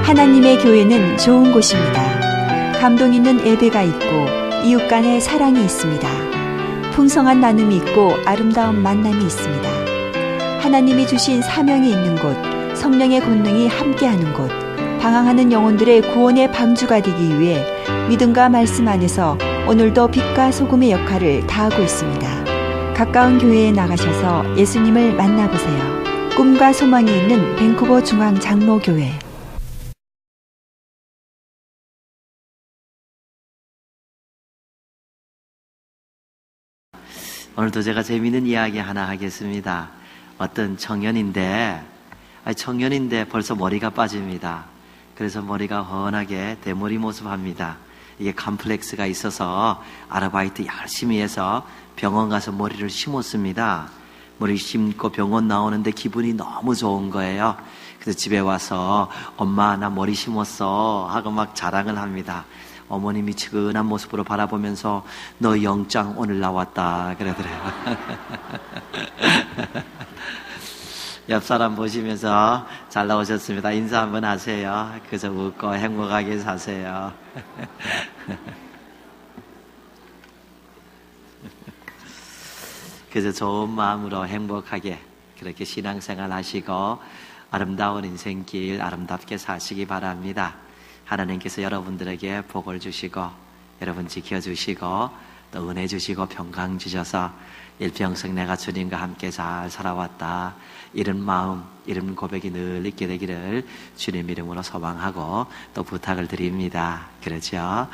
하나님의 교회는 좋은 곳입니다. 감동 있는 예배가 있고 이웃 간의 사랑이 있습니다. 풍성한 나눔이 있고 아름다운 만남이 있습니다. 하나님이 주신 사명이 있는 곳, 성령의 권능이 함께하는 곳, 방황하는 영혼들의 구원의 방주가 되기 위해 믿음과 말씀 안에서 오늘도 빛과 소금의 역할을 다하고 있습니다. 가까운 교회에 나가셔서 예수님을 만나보세요. 꿈과 소망이 있는 밴쿠버 중앙 장로교회. 오늘도 제가 재미있는 이야기 하나 하겠습니다. 어떤 청년인데 벌써 머리가 빠집니다. 그래서 머리가 훤하게 대머리 모습합니다. 이게 컴플렉스가 있어서 아르바이트 열심히 해서 병원 가서 머리를 심었습니다. 머리 심고 병원 나오는데 기분이 너무 좋은 거예요. 그래서 집에 와서 엄마 나 머리 심었어 하고 막 자랑을 합니다. 어머님이 측은한 모습으로 바라보면서 너 영장 오늘 나왔다 그러더래요. 옆 사람 보시면서 잘 나오셨습니다. 인사 한번 하세요. 그저 웃고 행복하게 사세요. 그래서 좋은 마음으로 행복하게 그렇게 신앙생활 하시고 아름다운 인생길 아름답게 사시기 바랍니다. 하나님께서 여러분들에게 복을 주시고 여러분 지켜주시고 또 은혜 주시고 평강 주셔서 일평생 내가 주님과 함께 잘 살아왔다 이런 마음 이런 고백이 늘 있게 되기를 주님 이름으로 소망하고 또 부탁을 드립니다. 그렇죠?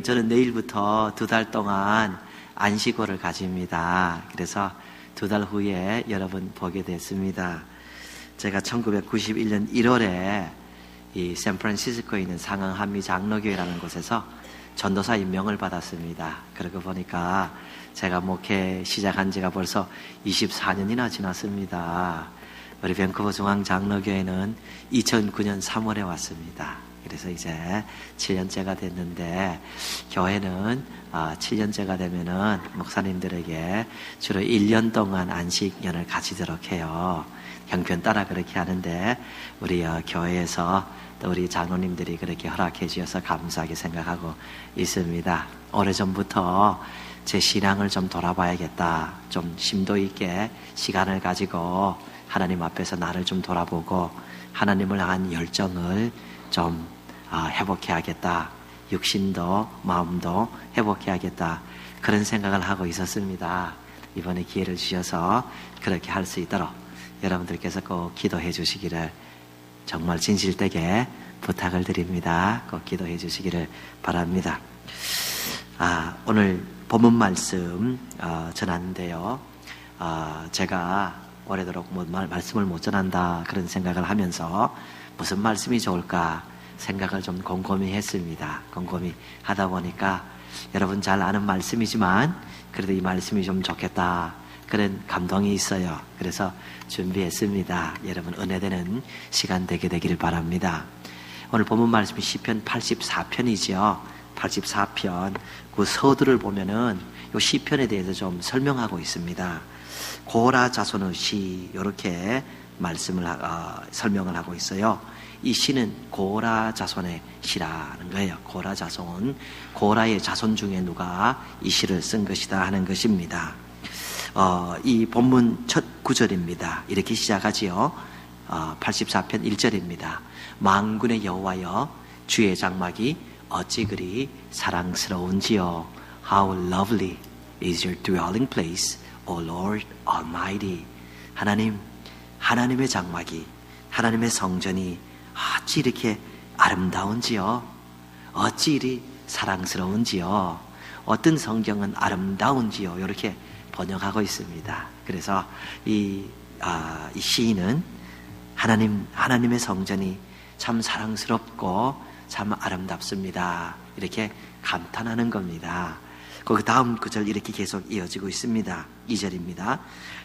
저는 내일부터 2달 동안 안식월을 가집니다. 그래서 2달 후에 여러분 보게 됐습니다. 제가 1991년 1월에 이 샌프란시스코에 있는 상황한미 장로교회라는 곳에서 전도사 임명을 받았습니다. 그러고 보니까 제가 목회 시작한 지가 벌써 24년이나 지났습니다. 우리 밴쿠버 중앙 장로교회는 2009년 3월에 왔습니다. 그래서 이제 7년째가 됐는데 교회는 7년째가 되면은 목사님들에게 주로 1년 동안 안식년을 가지도록 해요. 형편 따라 그렇게 하는데 우리 교회에서 또 우리 장로님들이 그렇게 허락해 주셔서 감사하게 생각하고 있습니다. 오래전부터 제 신앙을 좀 돌아봐야겠다. 좀 심도 있게 시간을 가지고 하나님 앞에서 나를 좀 돌아보고 하나님을 향한 열정을 좀 회복해야겠다. 육신도 마음도 회복해야겠다. 그런 생각을 하고 있었습니다. 이번에 기회를 주셔서 그렇게 할 수 있도록 여러분들께서 꼭 기도해 주시기를 정말 진실되게 부탁을 드립니다. 꼭 기도해 주시기를 바랍니다. 오늘 본문 말씀 전하는데요. 제가 오래도록 말씀을 못 전한다 그런 생각을 하면서 무슨 말씀이 좋을까 생각을 좀 곰곰이 했습니다. 곰곰이 하다 보니까 여러분 잘 아는 말씀이지만 그래도 이 말씀이 좀 좋겠다 그런 감동이 있어요. 그래서 준비했습니다. 여러분 은혜되는 시간 되게 되기를 바랍니다. 오늘 본문 말씀이 시편 84편이죠. 84편 그 서두를 보면은 이 시편에 대해서 좀 설명하고 있습니다. 고라 자손의 시 이렇게 말씀을 설명을 하고 있어요. 이 시는 고라 자손의 시라는 거예요. 고라 자손, 고라의 자손 중에 누가 이 시를 쓴 것이다 하는 것입니다. 이 본문 첫 구절입니다. 이렇게 시작하지요. 84편 1절입니다. 만군의 여호와여 주의 장막이 어찌 그리 사랑스러운지요. How lovely is your dwelling place, O Lord Almighty. 하나님의 장막이, 하나님의 성전이 어찌 이렇게 아름다운지요. 어찌 이리 사랑스러운지요. 어떤 성경은 아름다운지요. 이렇게 번역하고 있습니다. 그래서 이 시인은 하나님의 성전이 참 사랑스럽고 참 아름답습니다. 이렇게 감탄하는 겁니다. 그 다음 구절 이렇게 계속 이어지고 있습니다. 2절입니다.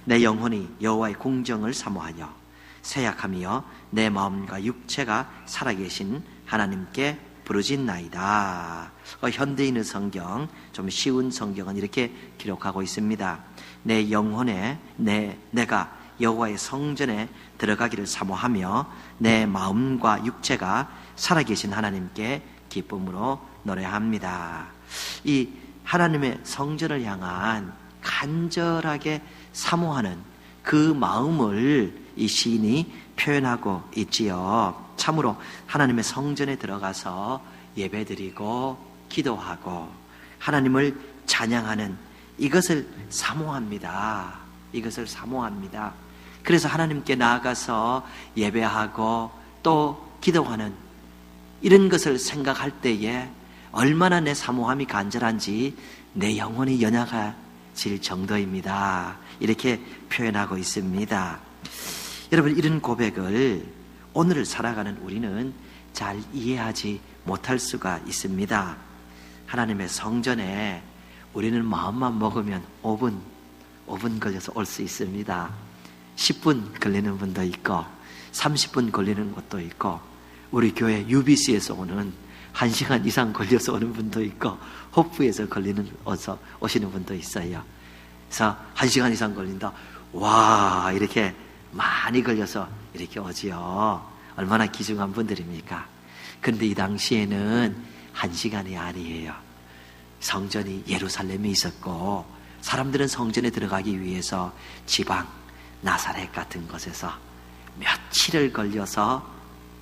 내 영혼이 여호와의 공정을 사모하여 새약하며 내 마음과 육체가 살아계신 하나님께 부르짖나이다. 현대인의 성경, 좀 쉬운 성경은 이렇게 기록하고 있습니다. 내 영혼에 내가 여호와의 성전에 들어가기를 사모하며 내 마음과 육체가 살아계신 하나님께 기쁨으로 노래합니다. 이 하나님의 성전을 향한 간절하게 사모하는 그 마음을 이 시인이 표현하고 있지요. 참으로 하나님의 성전에 들어가서 예배드리고 기도하고 하나님을 찬양하는 이것을 사모합니다. 이것을 사모합니다. 그래서 하나님께 나아가서 예배하고 또 기도하는 이런 것을 생각할 때에 얼마나 내 사모함이 간절한지 내 영혼이 연약해질 정도입니다. 이렇게 표현하고 있습니다. 여러분, 이런 고백을 오늘을 살아가는 우리는 잘 이해하지 못할 수가 있습니다. 하나님의 성전에 우리는 마음만 먹으면 5분 걸려서 올 수 있습니다. 10분 걸리는 분도 있고 30분 걸리는 것도 있고 우리 교회 UBC에서 오는 1시간 이상 걸려서 오는 분도 있고 호프에서 오시는 분도 있어요. 그래서 1시간 이상 걸린다. 와, 이렇게 많이 걸려서 이렇게 오지요. 얼마나 귀중한 분들입니까? 그런데 이 당시에는 1시간이 아니에요. 성전이 예루살렘에 있었고 사람들은 성전에 들어가기 위해서 지방 나사렛 같은 곳에서 며칠을 걸려서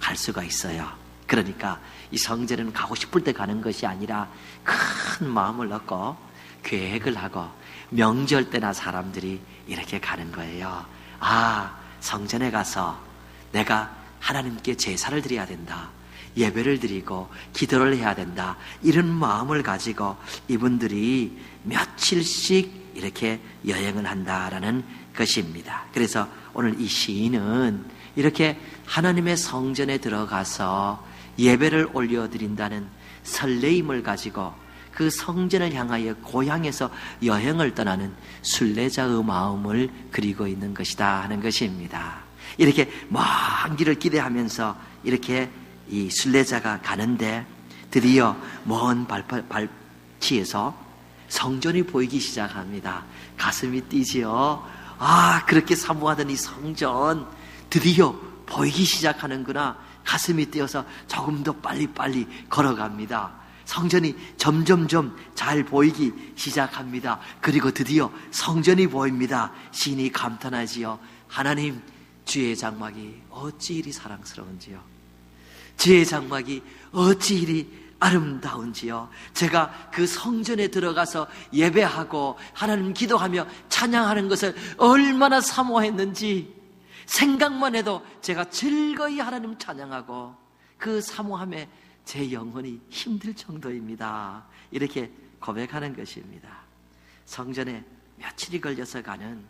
갈 수가 있어요. 그러니까 이 성전은 가고 싶을 때 가는 것이 아니라 큰 마음을 넣고 계획을 하고 명절 때나 사람들이 이렇게 가는 거예요. 아, 성전에 가서 내가 하나님께 제사를 드려야 된다. 예배를 드리고 기도를 해야 된다. 이런 마음을 가지고 이분들이 며칠씩 이렇게 여행을 한다라는 것입니다. 그래서 오늘 이 시인은 이렇게 하나님의 성전에 들어가서 예배를 올려드린다는 설레임을 가지고 그 성전을 향하여 고향에서 여행을 떠나는 순례자의 마음을 그리고 있는 것이다 하는 것입니다. 이렇게 먼 길을 기대하면서 이렇게 이 순례자가 가는데 드디어 먼 발치에서 성전이 보이기 시작합니다. 가슴이 뛰지요. 아, 그렇게 사모하던 이 성전 드디어 보이기 시작하는구나. 가슴이 뛰어서 조금 더 빨리빨리 걸어갑니다. 성전이 점점점 잘 보이기 시작합니다. 그리고 드디어 성전이 보입니다. 시인이 감탄하지요. 하나님, 주의 장막이 어찌 이리 사랑스러운지요. 주의 장막이 어찌 이리 아름다운지요. 제가 그 성전에 들어가서 예배하고 하나님 기도하며 찬양하는 것을 얼마나 사모했는지 생각만 해도 제가 즐거이 하나님 찬양하고 그 사모함에 제 영혼이 힘들 정도입니다. 이렇게 고백하는 것입니다. 성전에 며칠이 걸려서 가는,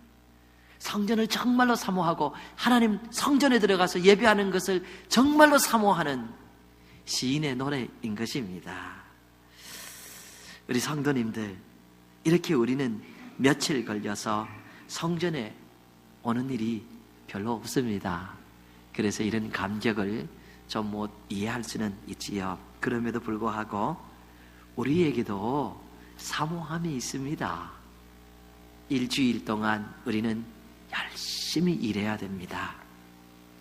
성전을 정말로 사모하고 하나님 성전에 들어가서 예배하는 것을 정말로 사모하는 시인의 노래인 것입니다. 우리 성도님들, 이렇게 우리는 며칠 걸려서 성전에 오는 일이 별로 없습니다. 그래서 이런 감격을 좀 못 이해할 수는 있지요. 그럼에도 불구하고 우리에게도 사모함이 있습니다. 일주일 동안 우리는 열심히 일해야 됩니다.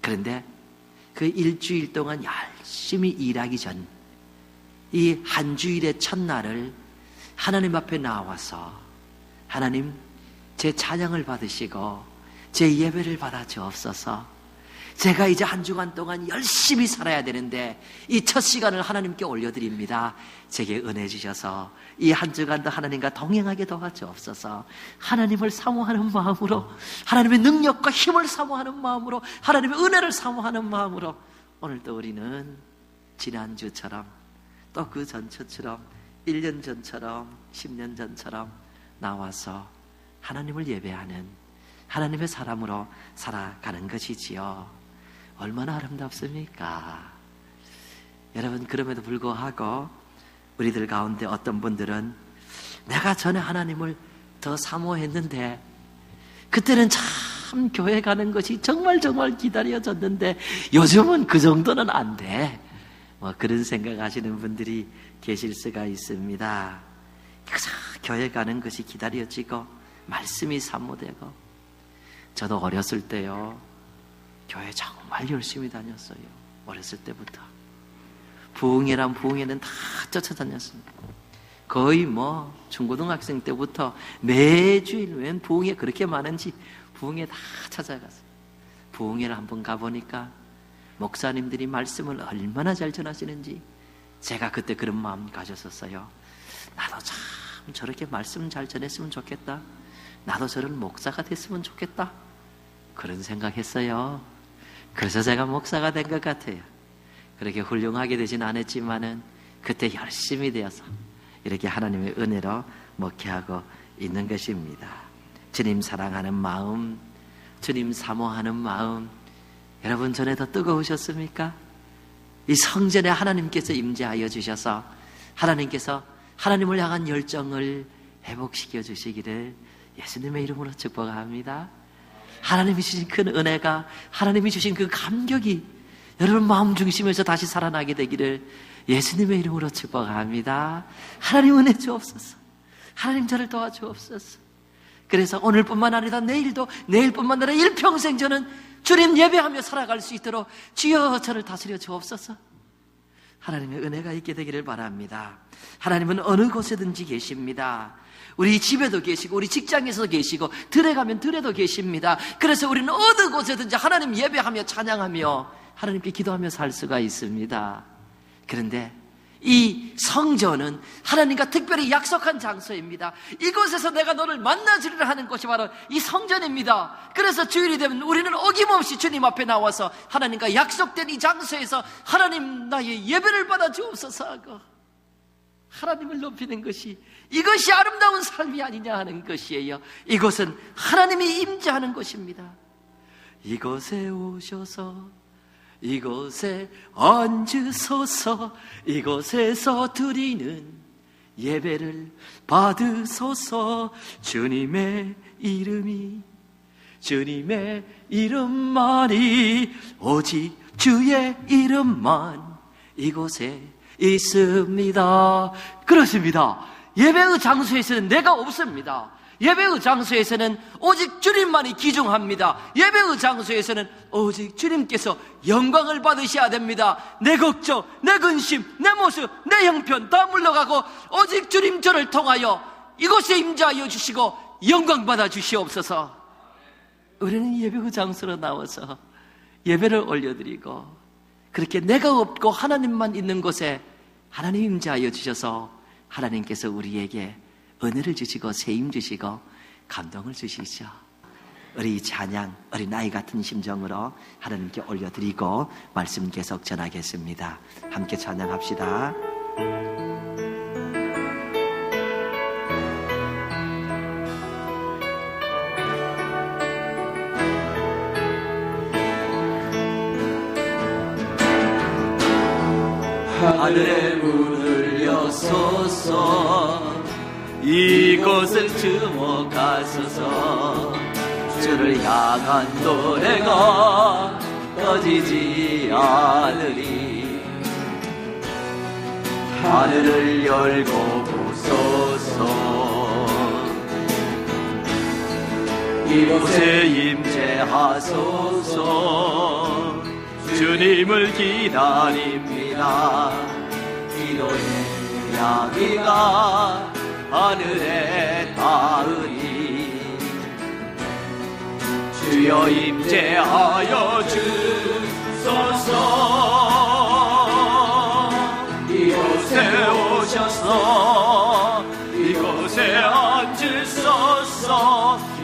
그런데 그 일주일 동안 열심히 일하기 전, 이 한 주일의 첫날을 하나님 앞에 나와서 하나님, 제 찬양을 받으시고 제 예배를 받아 주옵소서. 제가 이제 한 주간 동안 열심히 살아야 되는데 이 첫 시간을 하나님께 올려드립니다. 제게 은혜 주셔서 이 한 주간도 하나님과 동행하게 도와주옵소서. 하나님을 사모하는 마음으로, 하나님의 능력과 힘을 사모하는 마음으로, 하나님의 은혜를 사모하는 마음으로 오늘도 우리는 지난주처럼 또 그 전처처럼 1년 전처럼 10년 전처럼 나와서 하나님을 예배하는 하나님의 사람으로 살아가는 것이지요. 얼마나 아름답습니까? 여러분, 그럼에도 불구하고 우리들 가운데 어떤 분들은 내가 전에 하나님을 더 사모했는데 그때는 참 교회 가는 것이 정말 기다려졌는데 요즘은 그 정도는 안 돼. 뭐 그런 생각하시는 분들이 계실 수가 있습니다. 그저 교회 가는 것이 기다려지고 말씀이 사모되고 저도 어렸을 때요, 교회 정말 열심히 다녔어요. 어렸을 때부터. 부흥회는 다 쫓아다녔습니다. 거의 중고등학생 때부터 매주일 웬 부흥회 그렇게 많은지 부흥회 다 찾아갔어요. 부흥회를 한번 가보니까 목사님들이 말씀을 얼마나 잘 전하시는지 제가 그때 그런 마음 가졌었어요. 나도 참 저렇게 말씀 잘 전했으면 좋겠다. 나도 저런 목사가 됐으면 좋겠다. 그런 생각했어요. 그래서 제가 목사가 된 것 같아요. 그렇게 훌륭하게 되진 않았지만은 그때 열심히 되어서 이렇게 하나님의 은혜로 목회하고 있는 것입니다. 주님 사랑하는 마음, 주님 사모하는 마음, 여러분 전에도 뜨거우셨습니까? 이 성전에 하나님께서 임재하여 주셔서 하나님께서 하나님을 향한 열정을 회복시켜 주시기를 예수님의 이름으로 축복합니다. 하나님이 주신 큰 은혜가, 하나님이 주신 그 감격이 여러분 마음 중심에서 다시 살아나게 되기를 예수님의 이름으로 축복합니다. 하나님 은혜 주옵소서. 하나님 저를 도와주옵소서. 그래서 오늘뿐만 아니라 내일도, 내일뿐만 아니라 일평생 저는 주님 예배하며 살아갈 수 있도록 주여 저를 다스려 주옵소서. 하나님의 은혜가 있게 되기를 바랍니다. 하나님은 어느 곳에든지 계십니다. 우리 집에도 계시고 우리 직장에서도 계시고 들에 가면 들에도 계십니다. 그래서 우리는 어느 곳에든지 하나님 예배하며 찬양하며 하나님께 기도하며 살 수가 있습니다. 그런데 이 성전은 하나님과 특별히 약속한 장소입니다. 이곳에서 내가 너를 만나주리라 하는 곳이 바로 이 성전입니다. 그래서 주일이 되면 우리는 어김없이 주님 앞에 나와서 하나님과 약속된 이 장소에서 하나님 나의 예배를 받아 주옵소서 하고 하나님을 높이는 것이, 이것이 아름다운 삶이 아니냐 하는 것이에요. 이곳은 하나님이 임재하는 곳입니다. 이곳에 오셔서 이곳에 앉으소서, 이곳에서 드리는 예배를 받으소서. 주님의 이름만이, 오직 주의 이름만 이곳에 있습니다. 그렇습니다. 예배의 장소에서는 내가 없습니다. 예배의 장소에서는 오직 주님만이 귀중합니다. 예배의 장소에서는 오직 주님께서 영광을 받으셔야 됩니다. 내 걱정, 내 근심, 내 모습, 내 형편 다 물러가고 오직 주님 저를 통하여 이곳에 임재하여 주시고 영광 받아 주시옵소서. 우리는 예배의 장소로 나와서 예배를 올려드리고, 그렇게 내가 없고 하나님만 있는 곳에 하나님 임재하여 주셔서 하나님께서 우리에게 은혜를 주시고 세임 주시고 감동을 주시죠. 우리 찬양, 어린 아이 같은 심정으로 하나님께 올려드리고 말씀 계속 전하겠습니다. 함께 찬양합시다. 하늘의 문을 여소서, 이곳을 주목하소서. 주를 향한 노래가 꺼지지 않으리. 하늘을 열고 보소서. 이곳에 임재하소서. 주님을 기다립니다. 기도의 향기가 하늘에 닿으리. 주여 임재하여 주소서. 이곳에 오셔서 이곳에 앉으소서.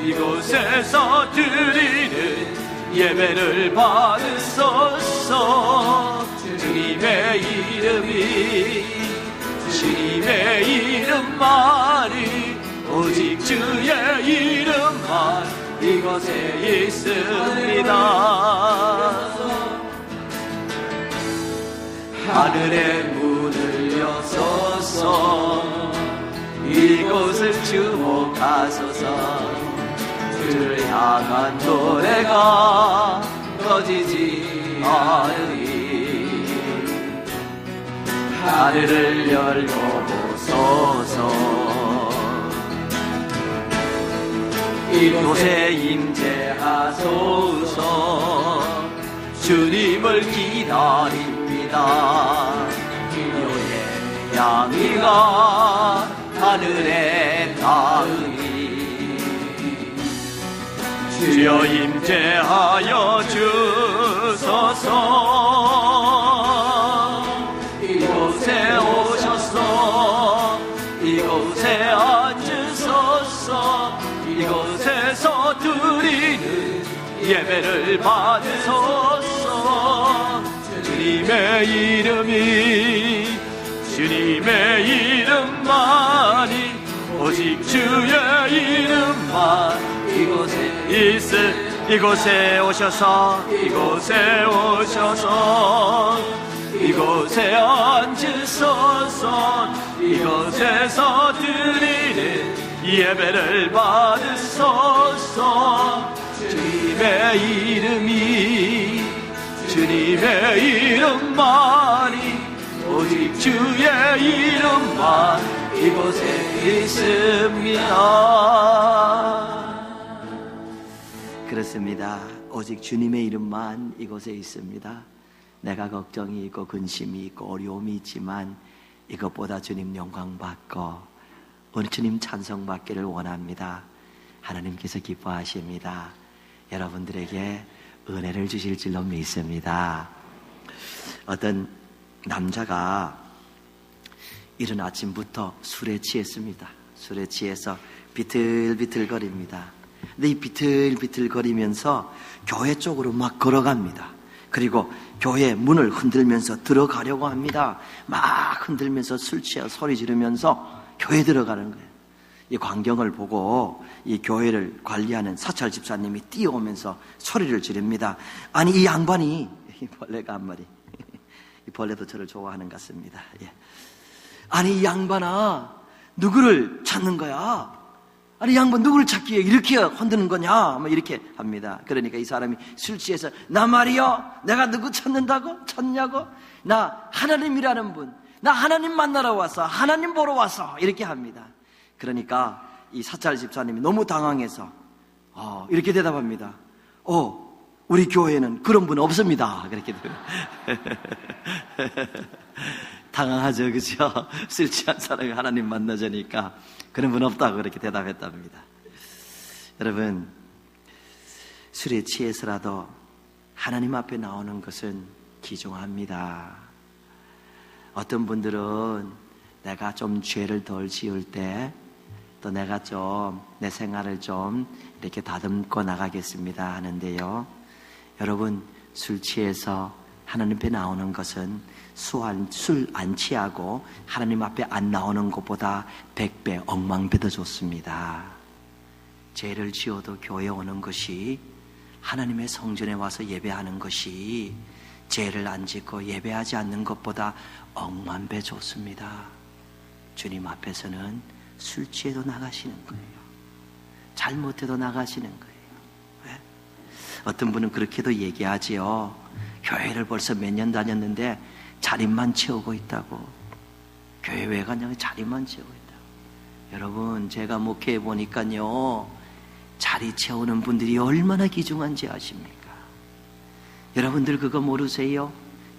이곳에서 드리는 예배를 받으소서. 주님의 이름만이, 오직 주의 이름만 이곳에 있습니다. 하늘의 문을 여소서. 이곳을 주목하소서. 주를 향한 노래가 꺼지지 않으리. 하늘을 열고 보소서. 이곳에 임재하소서. 주님을 기다립니다. 기도의 양이가 하늘에 닿으니 주여 임재하여 주소서. 이곳에 오셔서 이곳에 앉으소서. 이곳에서 드리는 예배를 받으소서. 주님의 이름이 주님의 이름만이 오직 주의 이름만 이곳에 오셔서 이곳에 오셔서 이곳에 앉으소서. 이곳에서 드리는 예배를 받으소서. 주님의 이름이 주님의 이름만이 오직 주의 이름만 이곳에 있습니다. 그렇습니다. 오직 주님의 이름만 이곳에 있습니다. 내가 걱정이 있고 근심이 있고 어려움이 있지만 이것보다 주님 영광 받고 오늘 주님 찬송 받기를 원합니다. 하나님께서 기뻐하십니다. 여러분들에게 은혜를 주실 줄로 믿습니다. 어떤 남자가 이른 아침부터 술에 취했습니다. 술에 취해서 비틀비틀거립니다. 근데 이 비틀비틀거리면서 교회 쪽으로 막 걸어갑니다. 그리고 교회 문을 흔들면서 들어가려고 합니다. 막 흔들면서 술 취해 소리 지르면서 교회 들어가는 거예요. 이 광경을 보고 이 교회를 관리하는 사찰 집사님이 뛰어오면서 소리를 지릅니다. 아니 이 양반이, 벌레가 한 마리, 이 벌레도 저를 좋아하는 것 같습니다. 예. 아니 이 양반아, 누구를 찾는 거야? 아니 이 양반 누구를 찾기에 이렇게 흔드는 거냐? 뭐 이렇게 합니다. 그러니까 이 사람이 술 취해서 나 말이요, 내가 누구 찾냐고? 나 하나님이라는 분, 나 하나님 만나러 왔어, 하나님 보러 왔어, 이렇게 합니다. 그러니까 이 사찰 집사님이 너무 당황해서 이렇게 대답합니다. 우리 교회에는 그런 분 없습니다. 그렇게 당황하죠, 그죠? 술 취한 사람이 하나님 만나자니까 그런 분 없다고 그렇게 대답했답니다. 여러분, 술에 취해서라도 하나님 앞에 나오는 것은 귀중합니다. 어떤 분들은 내가 좀 죄를 덜 지을 때, 또 내가 좀 내 생활을 좀 이렇게 다듬고 나가겠습니다 하는데요, 여러분, 술 취해서 하나님 앞에 나오는 것은 술 안 취하고 하나님 앞에 안 나오는 것보다 100배, 억만배 더 좋습니다. 죄를 지어도 교회에 오는 것이, 하나님의 성전에 와서 예배하는 것이 죄를 안 짓고 예배하지 않는 것보다 억만배 좋습니다. 주님 앞에서는 술 취해도 나가시는 거예요. 잘못해도 나가시는 거예요. 왜? 어떤 분은 그렇게도 얘기하지요. 교회를 벌써 몇 년 다녔는데 자리만 채우고 있다고. 교회 왜 가냐고 자리만 채우고 있다고. 여러분, 제가 목회해 보니까요, 자리 채우는 분들이 얼마나 귀중한지 아십니까? 여러분들 그거 모르세요?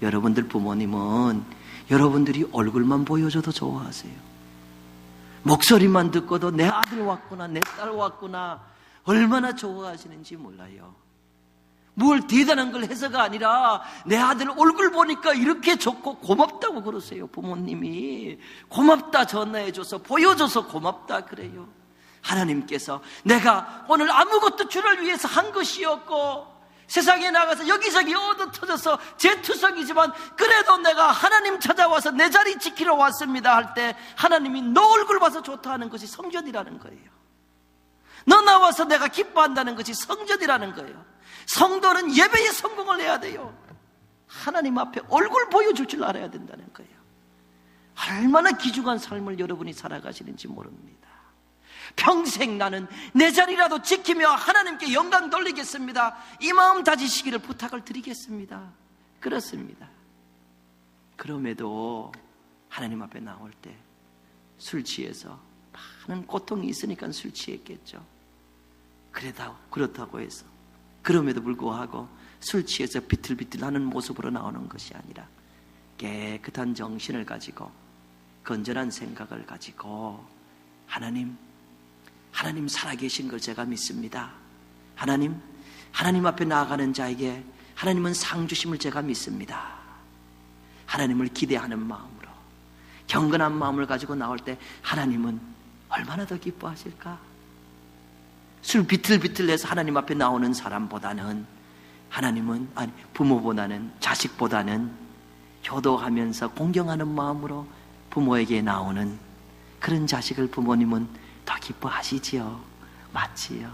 여러분들 부모님은 여러분들이 얼굴만 보여줘도 좋아하세요. 목소리만 듣고도 내 아들 왔구나, 내 딸 왔구나, 얼마나 좋아하시는지 몰라요. 뭘 대단한 걸 해서가 아니라 내 아들 얼굴 보니까 이렇게 좋고 고맙다고 그러세요. 부모님이 고맙다 전화해줘서 보여줘서 고맙다 그래요. 하나님께서 내가 오늘 아무것도 주를 위해서 한 것이었고 세상에 나가서 여기저기 얻어 터져서 재투성이지만 그래도 내가 하나님 찾아와서 내 자리 지키러 왔습니다 할 때 하나님이 너 얼굴 봐서 좋다 하는 것이 성전이라는 거예요. 너 나와서 내가 기뻐한다는 것이 성전이라는 거예요. 성도는 예배에 성공을 해야 돼요. 하나님 앞에 얼굴 보여줄 줄 알아야 된다는 거예요. 얼마나 귀중한 삶을 여러분이 살아가시는지 모릅니다. 평생 나는 내 자리라도 지키며 하나님께 영광 돌리겠습니다, 이 마음 다지시기를 부탁을 드리겠습니다. 그렇습니다. 그럼에도 하나님 앞에 나올 때 술 취해서 많은 고통이 있으니까 술 취했겠죠. 그렇다고 해서 그럼에도 불구하고 술 취해서 비틀비틀하는 모습으로 나오는 것이 아니라 깨끗한 정신을 가지고 건전한 생각을 가지고 하나님 살아계신 걸 제가 믿습니다. 하나님 앞에 나아가는 자에게 하나님은 상 주심을 제가 믿습니다. 하나님을 기대하는 마음으로 경건한 마음을 가지고 나올 때 하나님은 얼마나 더 기뻐하실까? 술 비틀비틀 내서 하나님 앞에 나오는 사람보다는 부모보다는 자식보다는 효도하면서 공경하는 마음으로 부모에게 나오는 그런 자식을 부모님은 더 기뻐하시지요. 맞지요.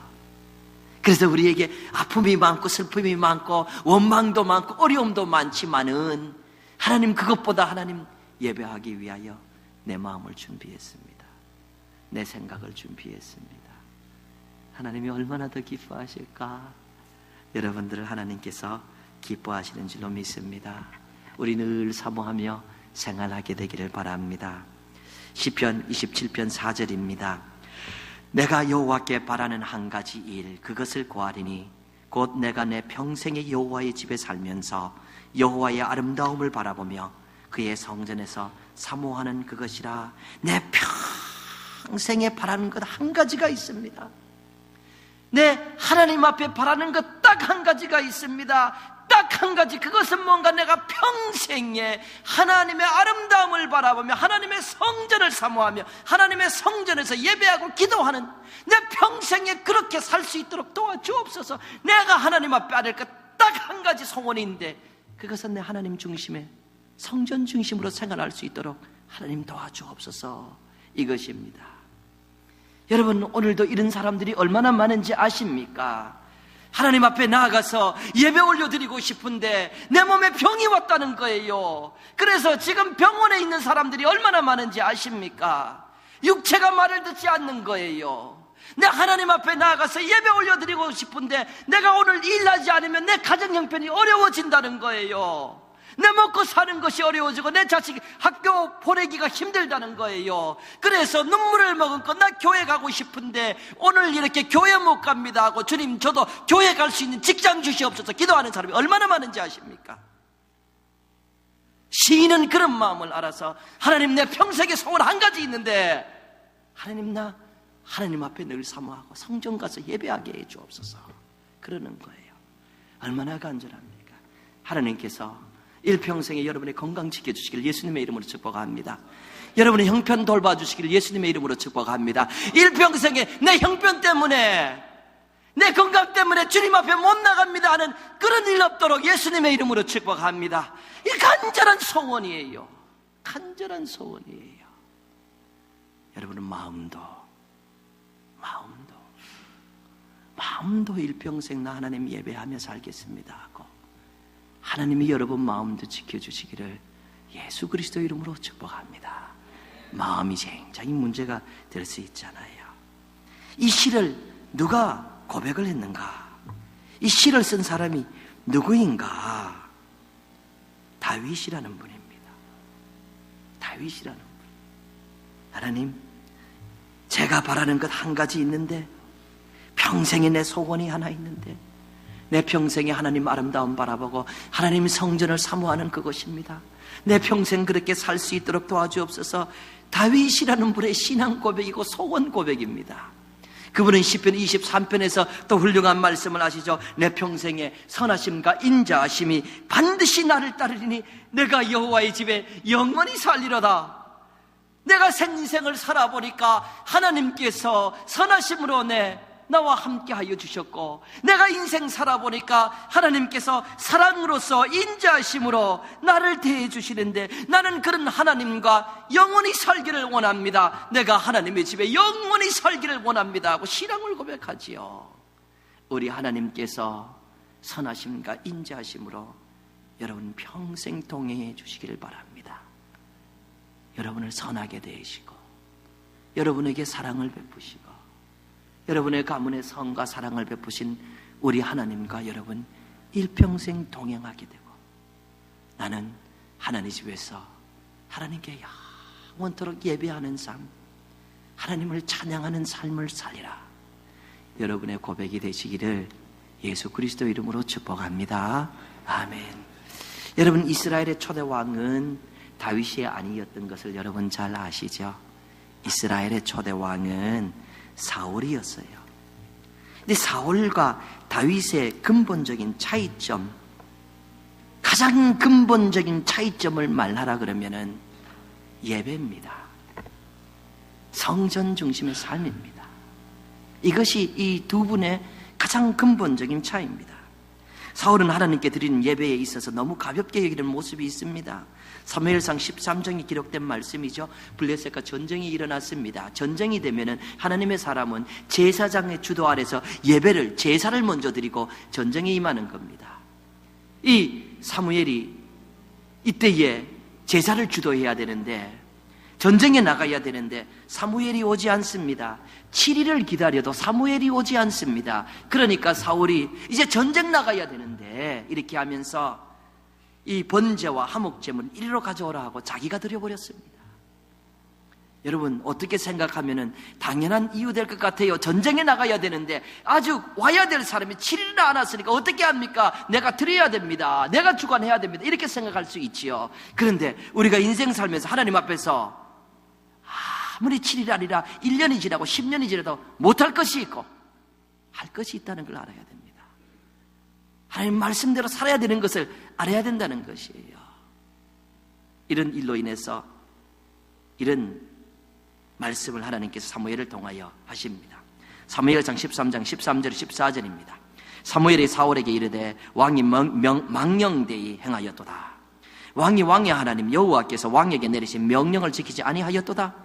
그래서 우리에게 아픔이 많고 슬픔이 많고 원망도 많고 어려움도 많지만은 하나님 그것보다 하나님 예배하기 위하여 내 마음을 준비했습니다. 내 생각을 준비했습니다. 하나님이 얼마나 더 기뻐하실까? 여러분들을 하나님께서 기뻐하시는 줄로 믿습니다. 우리 늘 사모하며 생활하게 되기를 바랍니다. 시편 27편 4절입니다. 내가 여호와께 바라는 한 가지 일 그것을 구하리니 곧 내가 내 평생의 여호와의 집에 살면서 여호와의 아름다움을 바라보며 그의 성전에서 사모하는 그것이라. 내 평생에 바라는 것 한 가지가 있습니다. 내 하나님 앞에 바라는 것 딱 한 가지가 있습니다. 딱 한 가지. 그것은 뭔가 내가 평생에 하나님의 아름다움을 바라보며 하나님의 성전을 사모하며 하나님의 성전에서 예배하고 기도하는 내 평생에 그렇게 살 수 있도록 도와주옵소서. 내가 하나님 앞에 아릴 것 딱 한 가지 소원인데 그것은 내 하나님 중심의 성전 중심으로 생활할 수 있도록 하나님 도와주옵소서. 이것입니다. 여러분, 오늘도 이런 사람들이 얼마나 많은지 아십니까? 하나님 앞에 나아가서 예배 올려드리고 싶은데 내 몸에 병이 왔다는 거예요. 그래서 지금 병원에 있는 사람들이 얼마나 많은지 아십니까? 육체가 말을 듣지 않는 거예요. 내 하나님 앞에 나아가서 예배 올려드리고 싶은데 내가 오늘 일하지 않으면 내 가정 형편이 어려워진다는 거예요. 내 먹고 사는 것이 어려워지고 내 자식 학교 보내기가 힘들다는 거예요. 그래서 눈물을 머금고 나 교회 가고 싶은데 오늘 이렇게 교회 못 갑니다 하고 주님 저도 교회 갈 수 있는 직장 주시옵소서 기도하는 사람이 얼마나 많은지 아십니까? 시인은 그런 마음을 알아서 하나님 내 평생의 소원 한 가지 있는데 하나님 나 하나님 앞에 늘 사모하고 성전 가서 예배하게 해 주옵소서 그러는 거예요. 얼마나 간절합니까? 하나님께서 일평생에 여러분의 건강 지켜주시길 예수님의 이름으로 축복합니다. 여러분의 형편 돌봐주시길 예수님의 이름으로 축복합니다. 일평생에 내 형편 때문에 내 건강 때문에 주님 앞에 못 나갑니다 하는 그런 일 없도록 예수님의 이름으로 축복합니다. 이 간절한 소원이에요. 간절한 소원이에요. 여러분은 마음도 일평생 나 하나님 예배하며 살겠습니다 하고 하나님이 여러분 마음도 지켜주시기를 예수 그리스도 이름으로 축복합니다. 마음이 굉장히 문제가 될 수 있잖아요. 이 시를 누가 고백을 했는가? 이 시를 쓴 사람이 누구인가? 다윗이라는 분입니다. 다윗이라는 분. 하나님, 제가 바라는 것 한 가지 있는데 평생에 내 소원이 하나 있는데 내 평생에 하나님 아름다움 바라보고 하나님 성전을 사모하는 그것입니다. 내 평생 그렇게 살 수 있도록 도와주옵소서. 다윗이라는 분의 신앙 고백이고 소원 고백입니다. 그분은 시편 23편에서 또 훌륭한 말씀을 하시죠. 내 평생에 선하심과 인자하심이 반드시 나를 따르리니 내가 여호와의 집에 영원히 살리로다. 내가 생생을 살아보니까 하나님께서 선하심으로 나와 함께 하여 주셨고 내가 인생 살아보니까 하나님께서 사랑으로서 인자하심으로 나를 대해 주시는데 나는 그런 하나님과 영원히 살기를 원합니다. 내가 하나님의 집에 영원히 살기를 원합니다 하고 신앙을 고백하지요. 우리 하나님께서 선하심과 인자하심으로 여러분 평생 동행해 주시기를 바랍니다. 여러분을 선하게 대하시고 여러분에게 사랑을 베푸시고 여러분의 가문에 성과 사랑을 베푸신 우리 하나님과 여러분 일평생 동행하게 되고 나는 하나님 집에서 하나님께 영원토록 예배하는 삶, 하나님을 찬양하는 삶을 살리라. 여러분의 고백이 되시기를 예수 그리스도 이름으로 축복합니다. 아멘. 여러분, 이스라엘의 초대 왕은 다윗이 아니었던 것을 여러분 잘 아시죠? 이스라엘의 초대 왕은 사울이었어요. 근데 사울과 다윗의 근본적인 차이점, 가장 근본적인 차이점을 말하라 그러면은 예배입니다. 성전 중심의 삶입니다. 이것이 이 두 분의 가장 근본적인 차이입니다. 사울은 하나님께 드리는 예배에 있어서 너무 가볍게 여기는 모습이 있습니다. 사무엘상 13장에 기록된 말씀이죠. 블레셋과 전쟁이 일어났습니다. 전쟁이 되면은 하나님의 사람은 제사장의 주도 아래서 예배를, 제사를 먼저 드리고 전쟁에 임하는 겁니다. 이 사무엘이 이때에 제사를 주도해야 되는데, 전쟁에 나가야 되는데 사무엘이 오지 않습니다. 7일을 기다려도 사무엘이 오지 않습니다. 그러니까 사울이 이제 전쟁 나가야 되는데 이렇게 하면서 이 번제와 화목제물을 이리로 가져오라 하고 자기가 드려버렸습니다. 여러분, 어떻게 생각하면 당연한 이유 될 것 같아요. 전쟁에 나가야 되는데 아주 와야 될 사람이 7일이나 안 왔으니까 어떻게 합니까? 내가 드려야 됩니다. 내가 주관해야 됩니다. 이렇게 생각할 수 있지요. 그런데 우리가 인생 살면서 하나님 앞에서 아무리 7일이 아니라 1년이 지나고 10년이 지나도 못할 것이 있고 할 것이 있다는 걸 알아야 됩니다. 하나님 말씀대로 살아야 되는 것을 알아야 된다는 것이에요. 이런 일로 인해서 이런 말씀을 하나님께서 사무엘을 통하여 하십니다. 사무엘상 13장 13절 14절입니다. 사무엘이 사울에게 이르되 왕이 망령되이 행하였도다. 왕이 왕의 하나님 여호와께서 왕에게 내리신 명령을 지키지 아니하였도다.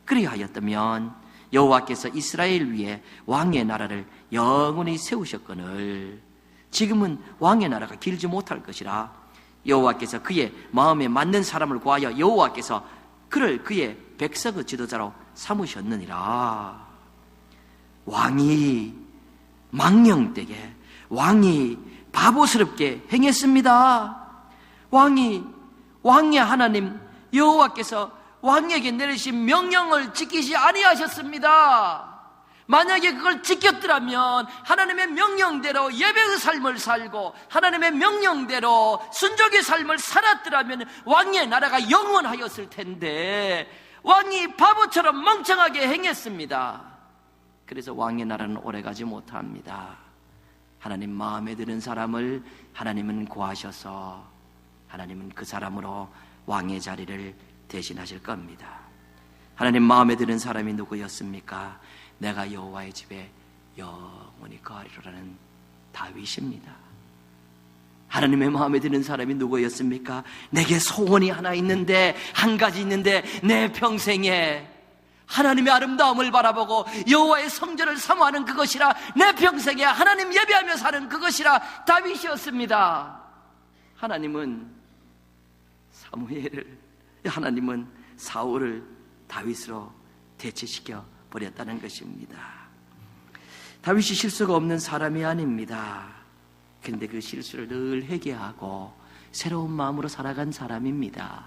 그리하였다면 여호와께서 이스라엘 위에 왕의 나라를 영원히 세우셨거늘 지금은 왕의 나라가 길지 못할 것이라. 여호와께서 그의 마음에 맞는 사람을 구하여 여호와께서 그를 그의 백성의 지도자로 삼으셨느니라. 왕이 망령되게, 왕이 바보스럽게 행했습니다. 왕의 하나님 여호와께서 왕에게 내리신 명령을 지키지 아니하셨습니다. 만약에 그걸 지켰더라면, 하나님의 명령대로 예배의 삶을 살고 하나님의 명령대로 순종의 삶을 살았더라면 왕의 나라가 영원하였을 텐데 왕이 바보처럼 멍청하게 행했습니다. 그래서 왕의 나라는 오래가지 못합니다. 하나님 마음에 드는 사람을 하나님은 구하셔서 하나님은 그 사람으로 왕의 자리를 대신하실 겁니다. 하나님 마음에 드는 사람이 누구였습니까? 내가 여호와의 집에 영원히 거하리로라는 다윗입니다. 하나님의 마음에 드는 사람이 누구였습니까? 내게 소원이 하나 있는데, 한 가지 있는데 내 평생에 하나님의 아름다움을 바라보고 여호와의 성전을 사모하는 그것이라, 내 평생에 하나님 예배하며 사는 그것이라 다윗이었습니다. 하나님은 하나님은 사울을 다윗으로 대체시켜 버렸다는 것입니다. 다윗이 실수가 없는 사람이 아닙니다. 그런데 그 실수를 늘 회개하고 새로운 마음으로 살아간 사람입니다.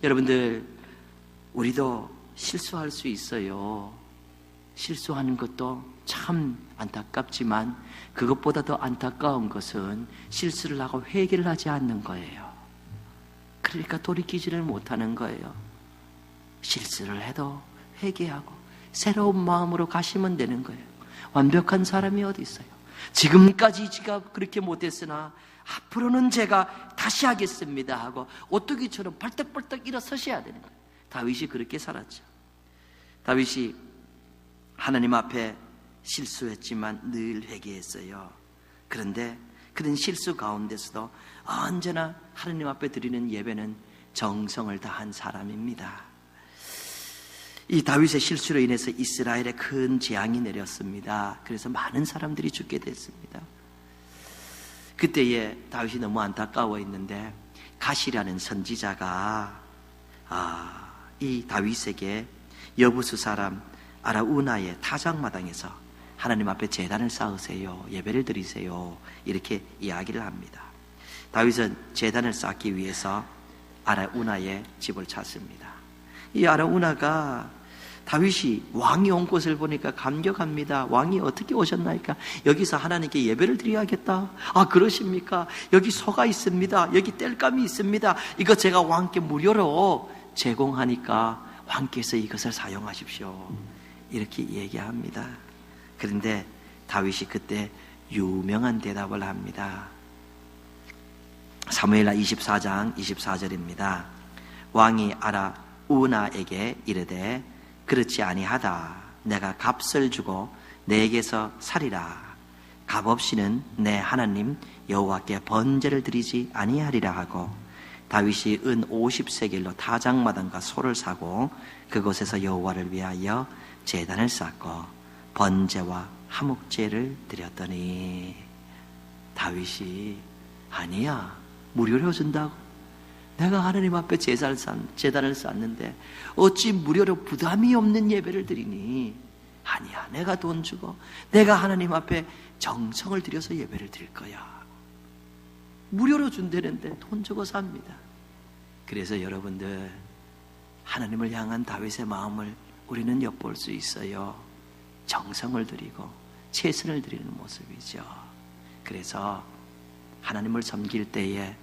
여러분들, 우리도 실수할 수 있어요. 실수하는 것도 참 안타깝지만 그것보다 더 안타까운 것은 실수를 하고 회개를 하지 않는 거예요. 그러니까 돌이키지를 못하는 거예요. 실수를 해도 회개하고 새로운 마음으로 가시면 되는 거예요. 완벽한 사람이 어디 있어요? 지금까지 제가 그렇게 못했으나 앞으로는 제가 다시 하겠습니다 하고 오뚜기처럼 벌떡벌떡 일어서셔야 되는 거예요. 다윗이 그렇게 살았죠. 다윗이 하나님 앞에 실수했지만 늘 회개했어요. 그런데 그런 실수 가운데서도 언제나 하나님 앞에 드리는 예배는 정성을 다한 사람입니다. 이 다윗의 실수로 인해서 이스라엘에 큰 재앙이 내렸습니다. 그래서 많은 사람들이 죽게 됐습니다. 그때에 다윗이 너무 안타까워 있는데 가시라는 선지자가 이 다윗에게 여부수 사람 아라우나의 타작마당에서 하나님 앞에 제단을 쌓으세요, 예배를 드리세요, 이렇게 이야기를 합니다. 다윗은 제단을 쌓기 위해서 아라우나의 집을 찾습니다. 이 아라우나가 다윗이 왕이 온 곳을 보니까 감격합니다. 왕이 어떻게 오셨나이까? 여기서 하나님께 예배를 드려야겠다. 아, 그러십니까? 여기 소가 있습니다. 여기 땔감이 있습니다. 이거 제가 왕께 무료로 제공하니까 왕께서 이것을 사용하십시오. 이렇게 얘기합니다. 그런데 다윗이 그때 유명한 대답을 합니다. 사무엘하 24장 24절입니다. 왕이 아라우나에게 이르되 그렇지 아니하다. 내가 값을 주고 내게서 살이라. 값 없이는 내 하나님 여호와께 번제를 드리지 아니하리라 하고 다윗이 은 50세겔로 타작마당과 소를 사고 그곳에서 여호와를 위하여 제단을 쌓고 번제와 화목제를 드렸더니 다윗이 아니야, 무료로 준다고? 내가 하나님 앞에 제단을 쌓는데 어찌 무료로 부담이 없는 예배를 드리니? 아니야, 내가 돈 주고 내가 하나님 앞에 정성을 들여서 예배를 드릴 거야. 무료로 준다는데 돈 주고 삽니다. 그래서 여러분들, 하나님을 향한 다윗의 마음을 우리는 엿볼 수 있어요. 정성을 드리고 최선을 드리는 모습이죠. 그래서 하나님을 섬길 때에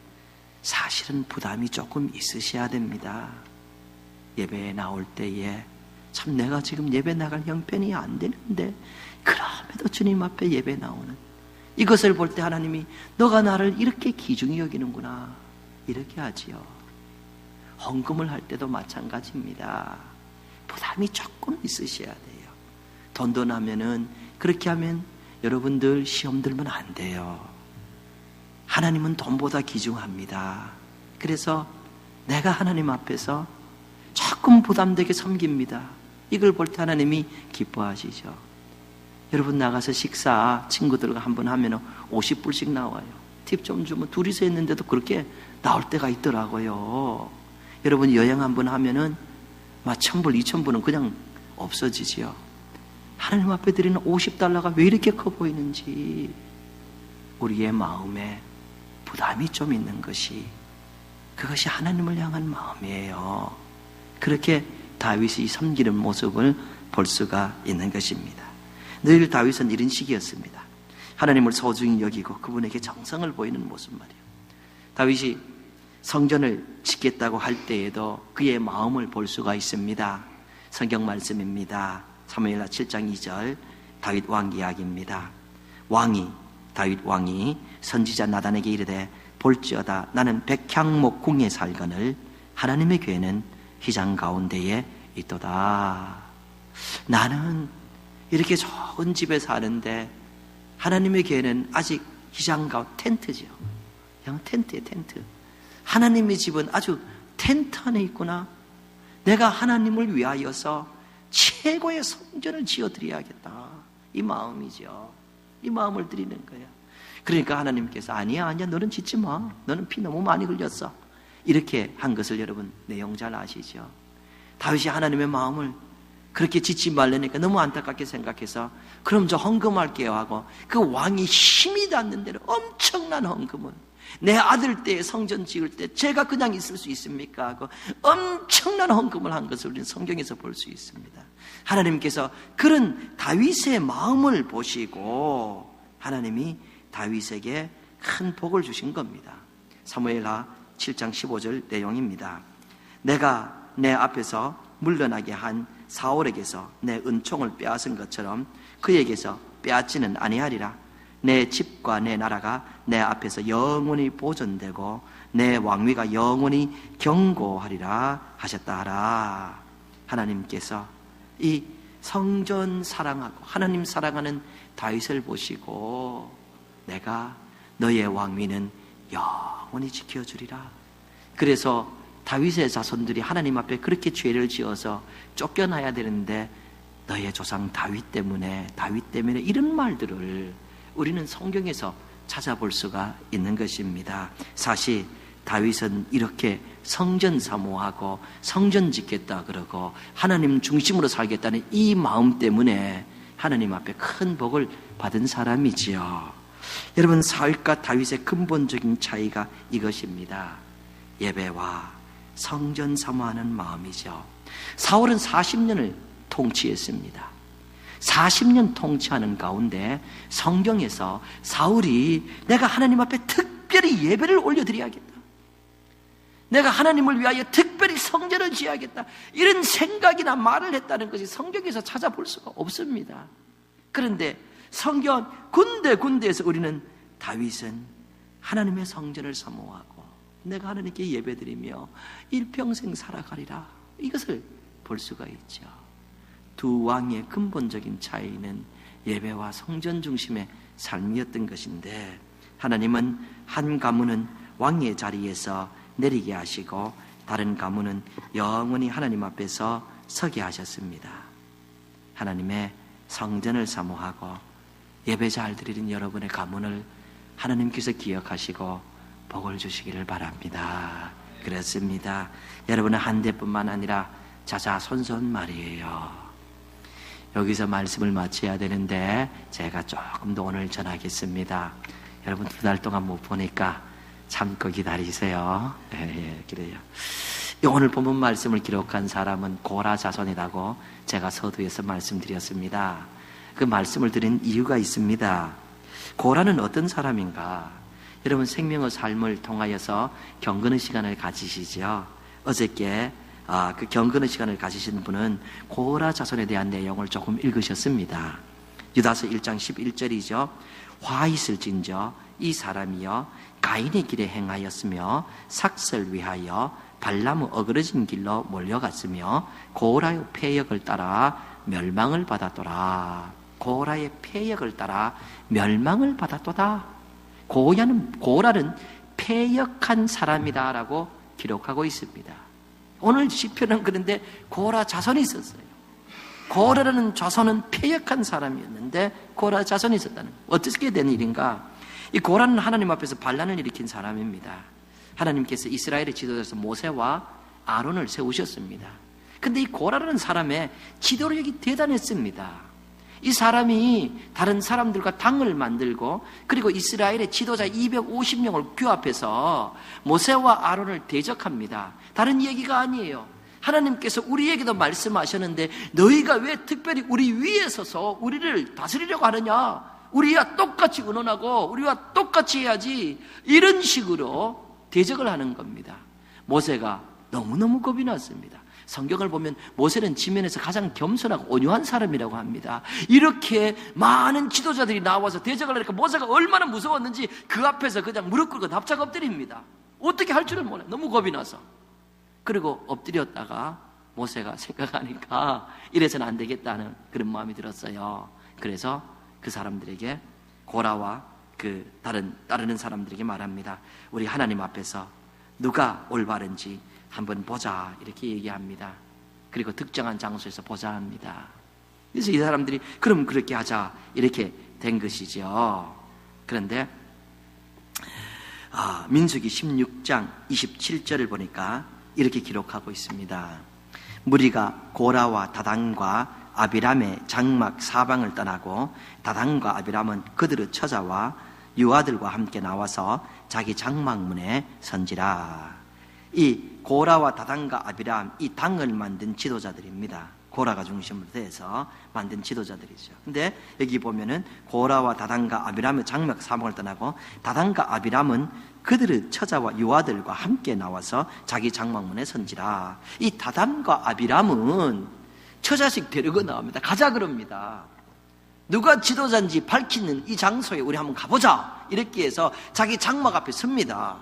사실은 부담이 조금 있으셔야 됩니다. 예배에 나올 때에 참 내가 지금 예배 나갈 형편이 안 되는데 그럼에도 주님 앞에 예배 나오는 이것을 볼 때 하나님이 너가 나를 이렇게 귀중히 여기는구나, 이렇게 하지요. 헌금을 할 때도 마찬가지입니다. 부담이 조금 있으셔야 돼요. 돈도 나면은 그렇게 하면 여러분들 시험 들면 안 돼요. 하나님은 돈보다 귀중합니다. 그래서 내가 하나님 앞에서 조금 부담되게 섬깁니다. 이걸 볼 때 하나님이 기뻐하시죠. 여러분 나가서 식사 친구들과 한번 하면 50불씩 나와요. 팁 좀 주면 둘이서 했는데도 그렇게 나올 때가 있더라고요. 여러분 여행 한번 하면은 막 1000불, 2000불은 그냥 없어지지요. 하나님 앞에 드리는 50달러가 왜 이렇게 커 보이는지 우리의 마음에 부담이 좀 있는 것이, 그것이 하나님을 향한 마음이에요. 그렇게 다윗이 섬기는 모습을 볼 수가 있는 것입니다. 늘 다윗은 이런 식이었습니다. 하나님을 소중히 여기고 그분에게 정성을 보이는 모습 말이에요. 다윗이 성전을 짓겠다고 할 때에도 그의 마음을 볼 수가 있습니다. 성경 말씀입니다. 사무엘하 7장 2절 다윗 왕 이야기입니다. 다윗 왕이 선지자 나단에게 이르되 볼지어다 나는 백향목 궁에 살거늘 하나님의 교회는 휘장 가운데에 있도다. 나는 이렇게 좋은 집에 사는데 하나님의 교회는 아직 휘장 가운데 텐트죠. 그냥 텐트예요, 텐트. 하나님의 집은 아주 텐트 안에 있구나. 내가 하나님을 위하여서 최고의 성전을 지어드려야겠다. 이 마음이죠. 이 마음을 드리는 거예요. 그러니까 하나님께서 아니야 너는 짓지 마. 너는 피 너무 많이 흘렸어. 이렇게 한 것을 여러분 내용 잘 아시죠? 다윗이 하나님의 마음을 그렇게 짓지 말라니까 너무 안타깝게 생각해서 그럼 저 헌금할게요 하고 그 왕이 힘이 닿는 대로 엄청난 헌금을, 내 아들 때 성전 지을 때 제가 그냥 있을 수 있습니까 하고 엄청난 헌금을 한 것을 우리는 성경에서 볼 수 있습니다. 하나님께서 그런 다윗의 마음을 보시고 하나님이 다윗에게 큰 복을 주신 겁니다. 사무엘하 7장 15절 내용입니다. 내가 내 앞에서 물러나게 한 사울에게서 내 은총을 빼앗은 것처럼 그에게서 빼앗지는 아니하리라. 내 집과 내 나라가 내 앞에서 영원히 보존되고 내 왕위가 영원히 견고하리라 하셨다 하라. 하나님께서 이 성전 사랑하고 하나님 사랑하는 다윗을 보시고 내가 너의 왕위는 영원히 지켜주리라. 그래서 다윗의 자손들이 하나님 앞에 그렇게 죄를 지어서 쫓겨나야 되는데 너의 조상 다윗 때문에 이런 말들을 우리는 성경에서 찾아볼 수가 있는 것입니다. 사실 다윗은 이렇게 성전 사모하고 성전 짓겠다 그러고 하나님 중심으로 살겠다는 이 마음 때문에 하나님 앞에 큰 복을 받은 사람이지요. 여러분, 사울과 다윗의 근본적인 차이가 이것입니다. 예배와 성전 사모하는 마음이죠. 사울은 40년을 통치했습니다. 40년 통치하는 가운데 성경에서 사울이 내가 하나님 앞에 특별히 예배를 올려드려야겠다, 내가 하나님을 위하여 특별히 성전을 지어야겠다, 이런 생각이나 말을 했다는 것이 성경에서 찾아볼 수가 없습니다. 그런데 성경 군데군데에서 우리는 다윗은 하나님의 성전을 사모하고 내가 하나님께 예배드리며 일평생 살아가리라, 이것을 볼 수가 있죠. 두 왕의 근본적인 차이는 예배와 성전 중심의 삶이었던 것인데, 하나님은 한 가문은 왕의 자리에서 내리게 하시고 다른 가문은 영원히 하나님 앞에서 서게 하셨습니다. 하나님의 성전을 사모하고 예배 잘 드리는 여러분의 가문을 하나님께서 기억하시고 복을 주시기를 바랍니다. 그렇습니다. 여러분의 한 대뿐만 아니라 자자손손 말이에요. 여기서 말씀을 마쳐야 되는데 제가 조금 더 오늘 전하겠습니다. 여러분 2달 동안 못 보니까 참고 기다리세요. 그래요. 오늘 본문 말씀을 기록한 사람은 고라 자손이라고 제가 서두에서 말씀드렸습니다. 그 말씀을 드린 이유가 있습니다. 고라는 어떤 사람인가? 여러분 생명의 삶을 통하여서 경건의 시간을 가지시죠. 어저께 그 경건의 시간을 가지신 분은 고라 자손에 대한 내용을 조금 읽으셨습니다. 유다서 1장 11절이죠. 화 있을진저 이 사람이여 가인의 길에 행하였으며 삭설 위하여 발람의 어그러진 길로 몰려갔으며 고라의 패역을 따라 멸망을 받았더라. 고라의 패역을 따라 멸망을 받았도다. 고라는 패역한 사람이다라고 기록하고 있습니다. 오늘 시편은 그런데 고라 자손이 있었어요. 고라라는 자손은 패역한 사람이었는데 고라 자손이 있었다는, 어떻게 된 일인가? 이 고라는 하나님 앞에서 반란을 일으킨 사람입니다. 하나님께서 이스라엘의 지도자로서 모세와 아론을 세우셨습니다. 근데 이 고라라는 사람의 지도력이 대단했습니다. 이 사람이 다른 사람들과 당을 만들고 그리고 이스라엘의 지도자 250명을 규합해서 모세와 아론을 대적합니다. 다른 얘기가 아니에요. 하나님께서 우리에게도 말씀하셨는데 너희가 왜 특별히 우리 위에 서서 우리를 다스리려고 하느냐? 우리와 똑같이 의논하고 우리와 똑같이 해야지, 이런 식으로 대적을 하는 겁니다. 모세가 너무너무 겁이 났습니다. 성경을 보면 모세는 지면에서 가장 겸손하고 온유한 사람이라고 합니다. 이렇게 많은 지도자들이 나와서 대적을 하니까 모세가 얼마나 무서웠는지 그 앞에서 그냥 무릎 꿇고 납작 엎드립니다. 어떻게 할 줄을 몰라요. 너무 겁이 나서. 그리고 엎드렸다가 모세가 생각하니까 이래서는 안 되겠다는 그런 마음이 들었어요. 그래서 그 사람들에게, 고라와 그 따르는 사람들에게 말합니다. 우리 하나님 앞에서 누가 올바른지 한번 보자, 이렇게 얘기합니다. 그리고 특정한 장소에서 보자 합니다. 그래서 이 사람들이 그럼 그렇게 하자, 이렇게 된 것이죠. 그런데 민수기 16장 27절을 보니까 이렇게 기록하고 있습니다. 무리가 고라와 다단과 아비람의 장막 사방을 떠나고 다단과 아비람은 그들의 처자와 유아들과 함께 나와서 자기 장막문에 선지라. 이 고라와 다단과 아비람, 이 당을 만든 지도자들입니다. 고라가 중심으로 해서 만든 지도자들이죠. 근데 여기 보면은 고라와 다단과 아비람의 장막 사방을 떠나고 다단과 아비람은 그들의 처자와 유아들과 함께 나와서 자기 장막문에 선지라. 이 다단과 아비람은 처자식 데리고 나옵니다. 가자 그럽니다. 누가 지도자인지 밝히는 이 장소에 우리 한번 가보자, 이렇게 해서 자기 장막 앞에 섭니다.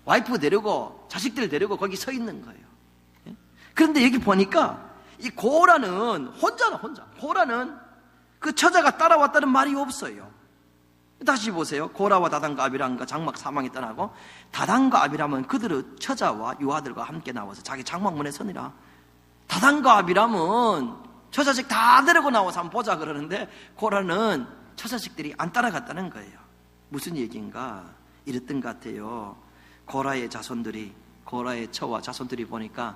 와이프 데리고 자식들 데리고 거기 서 있는 거예요. 그런데 여기 보니까 이 고라는 혼자. 고라는 그 처자가 따라왔다는 말이 없어요. 다시 보세요. 고라와 다단과 아비람과 장막 사방에 떠나고 다단과 아비람은 그들의 처자와 유아들과 함께 나와서 자기 장막문에 서니라. 다단과 아비람은 처자식 다 데리고 나와서 한번 보자 그러는데 고라는 처자식들이 안 따라갔다는 거예요. 무슨 얘기인가? 이랬던 것 같아요. 고라의 자손들이, 고라의 처와 자손들이 보니까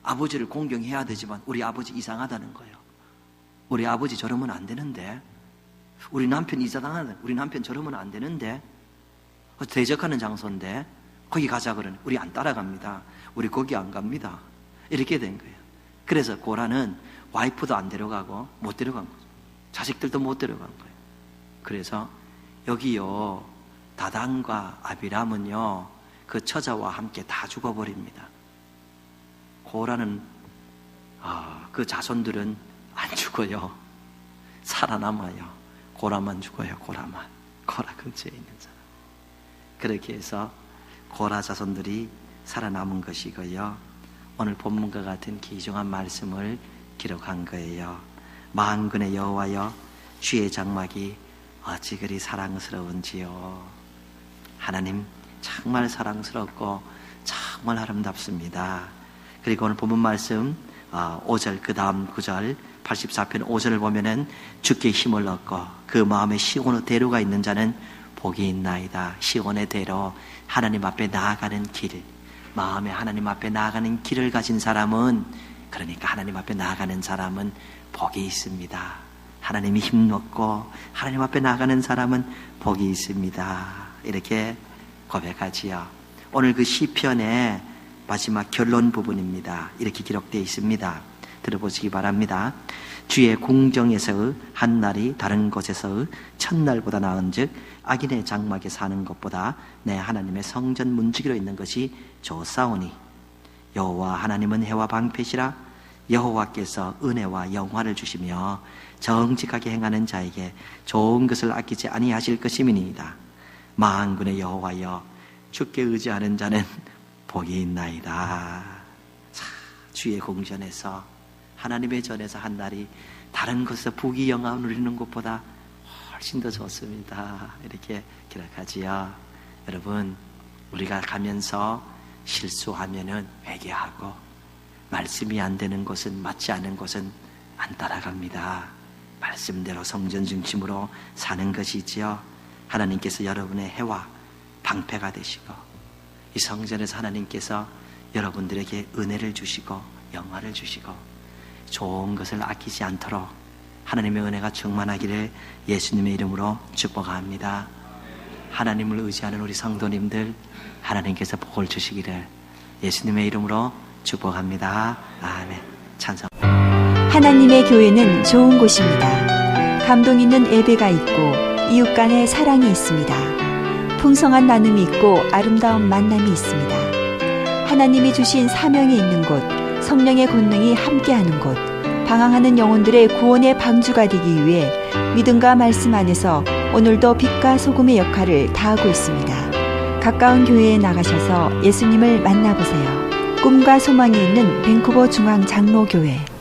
아버지를 공경해야 되지만 우리 아버지 이상하다는 거예요. 우리 아버지 저러면 안 되는데, 우리 남편 이사당하는, 우리 남편 저러면 안 되는데, 대적하는 장소인데 거기 가자 그러는, 우리 안 따라갑니다. 우리 거기 안 갑니다. 이렇게 된 거예요. 그래서 고라는 와이프도 안 데려가고 못 데려간 거죠. 자식들도 못 데려간 거예요. 그래서 여기요, 다단과 아비람은요, 그 처자와 함께 다 죽어버립니다. 고라는, 그 자손들은 안 죽어요. 살아남아요. 고라만 죽어요. 고라만. 고라 근처에 있는 사람. 그렇게 해서 고라 자손들이 살아남은 것이고요. 오늘 본문과 같은 귀중한 말씀을 기록한 거예요. 만군의 여호와여, 주의 장막이 어찌 그리 사랑스러운지요. 하나님 정말 사랑스럽고 정말 아름답습니다. 그리고 오늘 본문 말씀 5절 그 다음 9절 84편 5절을 보면은 주께 힘을 얻고 그 마음에 시온의 대로가 있는 자는 복이 있나이다. 시온의 대로, 하나님 앞에 나아가는 길, 마음에 하나님 앞에 나아가는 길을 가진 사람은, 그러니까 하나님 앞에 나아가는 사람은 복이 있습니다. 하나님이 힘 얻고 하나님 앞에 나아가는 사람은 복이 있습니다. 이렇게 고백하지요. 오늘 그 시편의 마지막 결론 부분입니다. 이렇게 기록되어 있습니다. 들어보시기 바랍니다. 주의 궁정에서의 한 날이 다른 곳에서의 첫날보다 나은즉 악인의 장막에 사는 것보다 내 하나님의 성전 문지기로 있는 것이 좋사오니 여호와 하나님은 해와 방패시라. 여호와께서 은혜와 영화를 주시며 정직하게 행하는 자에게 좋은 것을 아끼지 아니하실 것임이니이다. 만군의 여호와여, 주께 의지하는 자는 복이 있나이다. 자, 주의 궁전에서, 하나님의 전에서 한 날이 다른 곳에서 부귀 영화 누리는 것보다 훨씬 더 좋습니다. 이렇게 기록하지요. 여러분, 우리가 가면서 실수하면은 회개하고, 말씀이 안 되는 곳은, 맞지 않은 곳은 안 따라갑니다. 말씀대로 성전 중심으로 사는 것이지요. 하나님께서 여러분의 해와 방패가 되시고, 이 성전에서 하나님께서 여러분들에게 은혜를 주시고 영화를 주시고 좋은 것을 아끼지 않도록 하나님의 은혜가 충만하기를 예수님의 이름으로 축복합니다. 하나님을 의지하는 우리 성도님들, 하나님께서 복을 주시기를 예수님의 이름으로 축복합니다. 아멘. 찬송. 하나님의 교회는 좋은 곳입니다. 감동 있는 예배가 있고 이웃 간의 사랑이 있습니다. 풍성한 나눔이 있고 아름다운 만남이 있습니다. 하나님이 주신 사명이 있는 곳, 성령의 권능이 함께하는 곳, 방황하는 영혼들의 구원의 방주가 되기 위해 믿음과 말씀 안에서 오늘도 빛과 소금의 역할을 다하고 있습니다. 가까운 교회에 나가셔서 예수님을 만나보세요. 꿈과 소망이 있는 밴쿠버 중앙 장로교회.